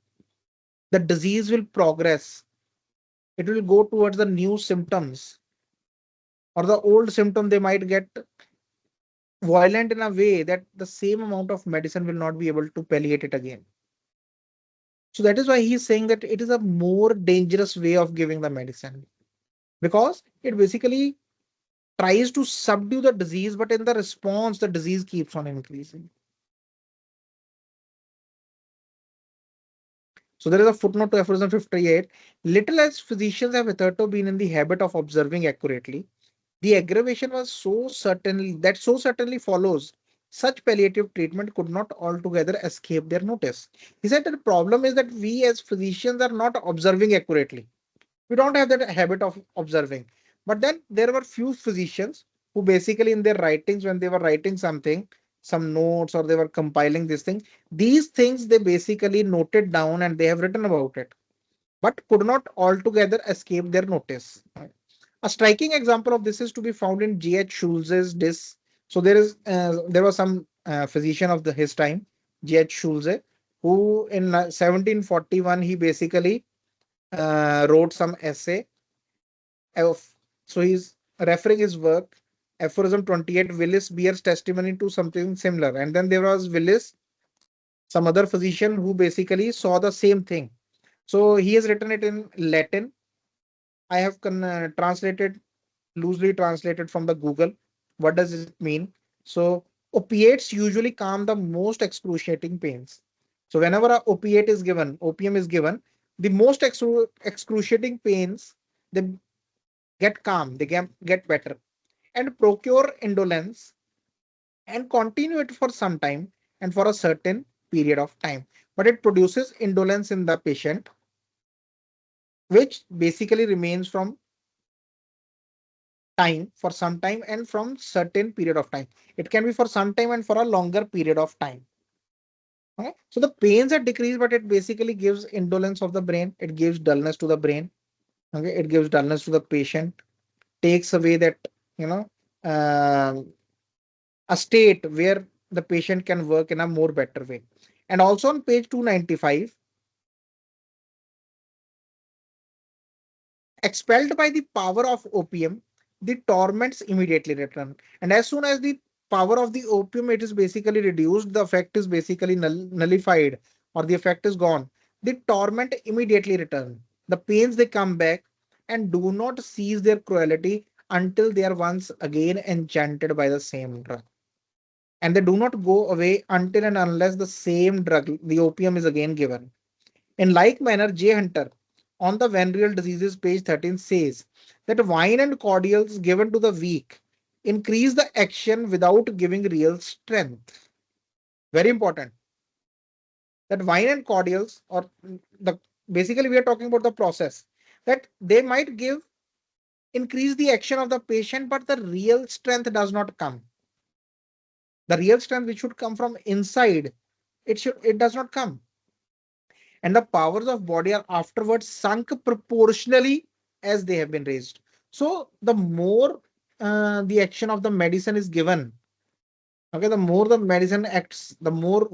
Speaker 1: The disease will progress, it will go towards the new symptoms, or the old symptom, they might get violent in a way that the same amount of medicine will not be able to palliate it again. So that is why he is saying that it is a more dangerous way of giving the medicine, because it basically tries to subdue the disease, but in the response, the disease keeps on increasing. So there is a footnote to Aphorism 58. Little as physicians have hitherto been in the habit of observing accurately, the aggravation was so certainly follows. Such palliative treatment could not altogether escape their notice. He said that the problem is that we as physicians are not observing accurately. We don't have that habit of observing. But then there were few physicians who basically in their writings, when they were writing something, some notes, or they were compiling this thing, these things they basically noted down and they have written about it, but could not altogether escape their notice. A striking example of this is to be found in G.H. Schulze's dis. So there was some physician of his time, G.H. Schulze, who in 1741 he basically wrote some essay of, so he's referring his work, Aphorism 28, Willis bears testimony to something similar. And then there was Willis, some other physician who basically saw the same thing. So he has written it in Latin. I have translated, loosely translated from the Google. What does it mean? So opiates usually calm the most excruciating pains. So whenever a opiate is given, opium is given, the most excruciating pains, they get calm, they get better, and procure indolence and continue it for some time and for a certain period of time. But it produces indolence in the patient, which basically remains from time for some time and from certain period of time. It can be for some time and for a longer period of time. Okay? So the pains are decreased, but it basically gives indolence of the brain. It gives dullness to the brain. Okay, it gives dullness to the patient, takes away that, you know, uh, a state where the patient can work in a more better way. And also on page 295, Expelled by the power of opium, the torments immediately return. And as soon as the power of the opium it is basically reduced, the effect is basically nullified, or the effect is gone. The torment immediately return. The pains they come back and do not cease their cruelty until they are once again enchanted by the same drug. And they do not go away until and unless the same drug, the opium, is again given. In like manner, J. Hunter on the venereal diseases, page 13, says that wine and cordials given to the weak increase the action without giving real strength. Very important. That wine and cordials, or the basically we are talking about the process, that they might give increase the action of the patient, but the real strength does not come. The real strength which should come from inside, it does not come, and the powers of body are afterwards sunk proportionally as they have been raised. So the more the action of the medicine is given, okay, the more the medicine acts, the more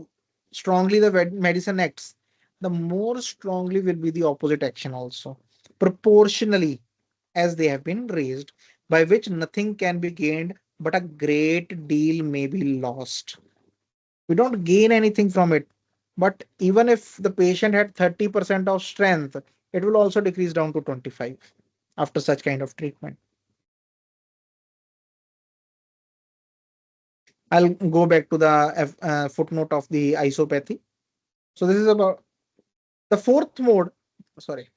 Speaker 1: strongly the medicine acts, the more strongly will be the opposite action also, proportionally as they have been raised, by which nothing can be gained, but a great deal may be lost. We don't gain anything from it. But even if the patient had 30% of strength, it will also decrease down to 25 after such kind of treatment. I'll go back to the footnote of the isopathy. So this is about the fourth mode. Sorry.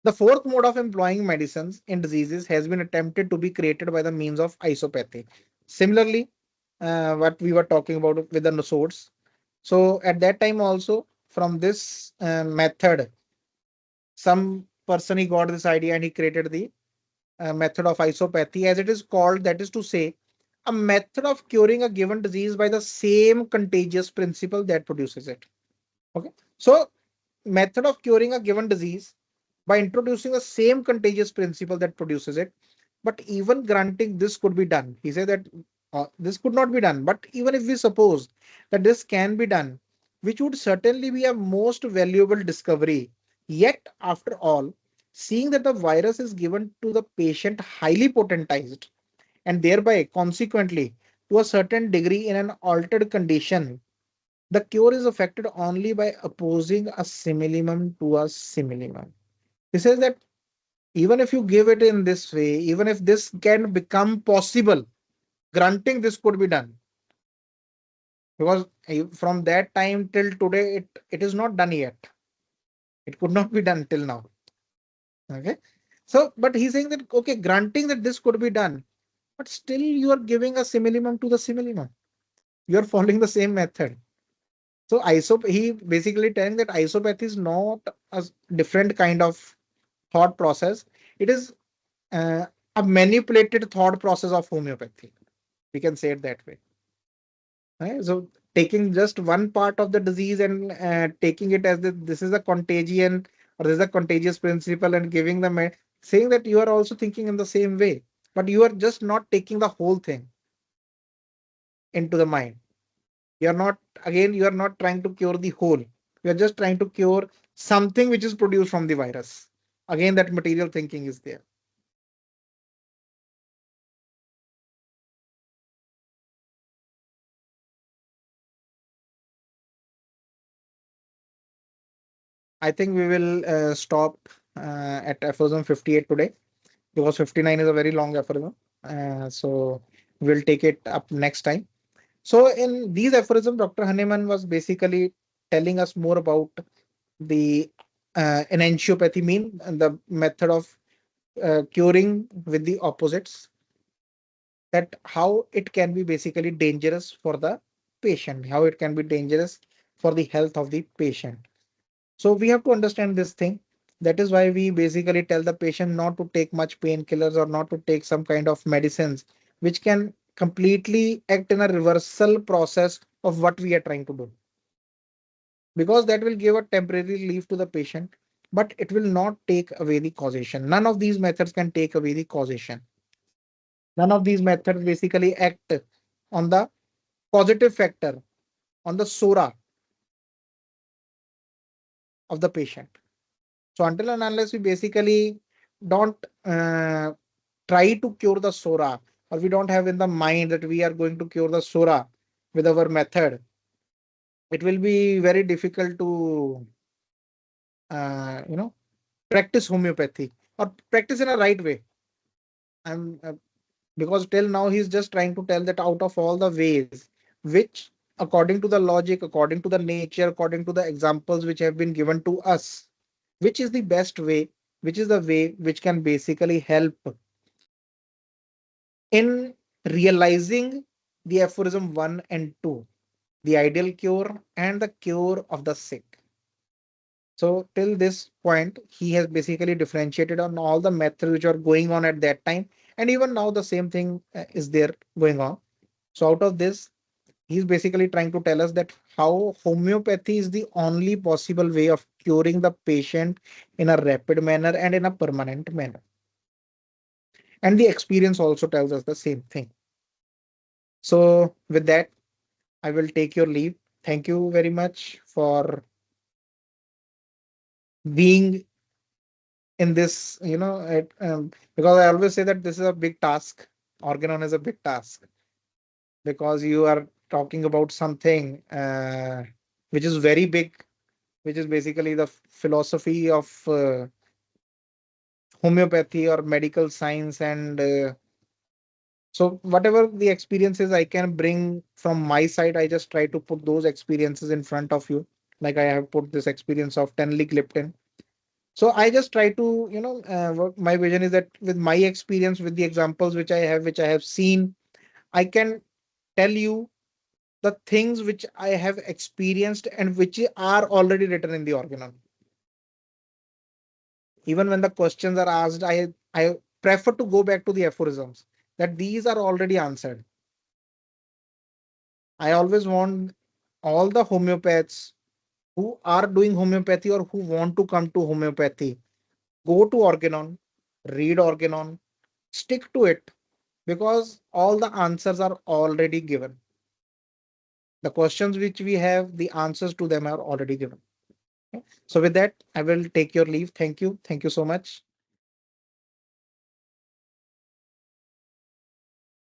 Speaker 1: The fourth mode of employing medicines in diseases has been attempted to be created by the means of isopathy. Similarly, what we were talking about with the swords. So at that time also, from this method, some person he got this idea and he created the method of isopathy, as it is called, that is to say, a method of curing a given disease by the same contagious principle that produces it. Okay, so method of curing a given disease by introducing the same contagious principle that produces it. But even granting this could be done, he said that this could not be done, but even if we suppose that this can be done, which would certainly be a most valuable discovery, yet after all, seeing that the virus is given to the patient highly potentized, and thereby consequently to a certain degree in an altered condition, the cure is affected only by opposing a similimum to a similimum. He says that even if you give it in this way, even if this can become possible, granting this could be done, because from that time till today, it is not done yet. It could not be done till now. Okay. So, but he's saying that, okay, granting that this could be done, but still you are giving a similimum to the similimum. You are following the same method. So he basically telling that isopathy is not a different kind of thought process. It is a manipulated thought process of homeopathy. We can say it that way. Right? So taking just one part of the disease and taking it as this is a contagion, or this is a contagious principle, and giving them saying that you are also thinking in the same way, but you are just not taking the whole thing into the mind. You are not, again, you are not trying to cure the whole. You are just trying to cure something which is produced from the virus. Again, that material thinking is there. I think we will stop at aphorism 58 today, because 59 is a very long aphorism. So we'll take it up next time. So in these aphorisms, Dr. Hahnemann was basically telling us more about the enantiopathy, mean the method of curing with the opposites, that how it can be basically dangerous for the patient, how it can be dangerous for the health of the patient. So we have to understand this thing. That is why we basically tell the patient not to take much painkillers, or not to take some kind of medicines which can completely act in a reversal process of what we are trying to do. Because that will give a temporary relief to the patient, but it will not take away the causation. None of these methods can take away the causation. None of these methods basically act on the positive factor, on the sora of the patient. So until and unless we basically don't try to cure the sora, or we don't have in the mind that we are going to cure the sora with our method, it will be very difficult to you know, practice homeopathy or practice in a right way. I'm Because till now he's just trying to tell that out of all the ways which, according to the logic, according to the nature, according to the examples which have been given to us, which is the best way, which is the way which can basically help in realizing the aphorism 1 and 2, the ideal cure and the cure of the sick. So till this point, he has basically differentiated on all the methods which are going on at that time, and even now the same thing is there going on. So out of this, he's basically trying to tell us that how homeopathy is the only possible way of curing the patient in a rapid manner and in a permanent manner. And the experience also tells us the same thing. So with that, I will take your leave. Thank you very much for being in this, because I always say that this is a big task. Organon is a big task because you are talking about something which is very big, which is basically the philosophy of homeopathy or medical science. And so, whatever the experiences I can bring from my side, I just try to put those experiences in front of you. Like I have put this experience of tenligliptin. So I just try to, my vision is that with my experience, with the examples which I have seen, I can tell you the things which I have experienced and which are already written in the organon. Even when the questions are asked, I prefer to go back to the aphorisms that these are already answered. I always want all the homeopaths who are doing homeopathy or who want to come to homeopathy, go to Organon, read Organon, stick to it, because all the answers are already given. The questions which we have, the answers to them are already given. Okay? So with that, I will take your leave. Thank you. Thank you so much.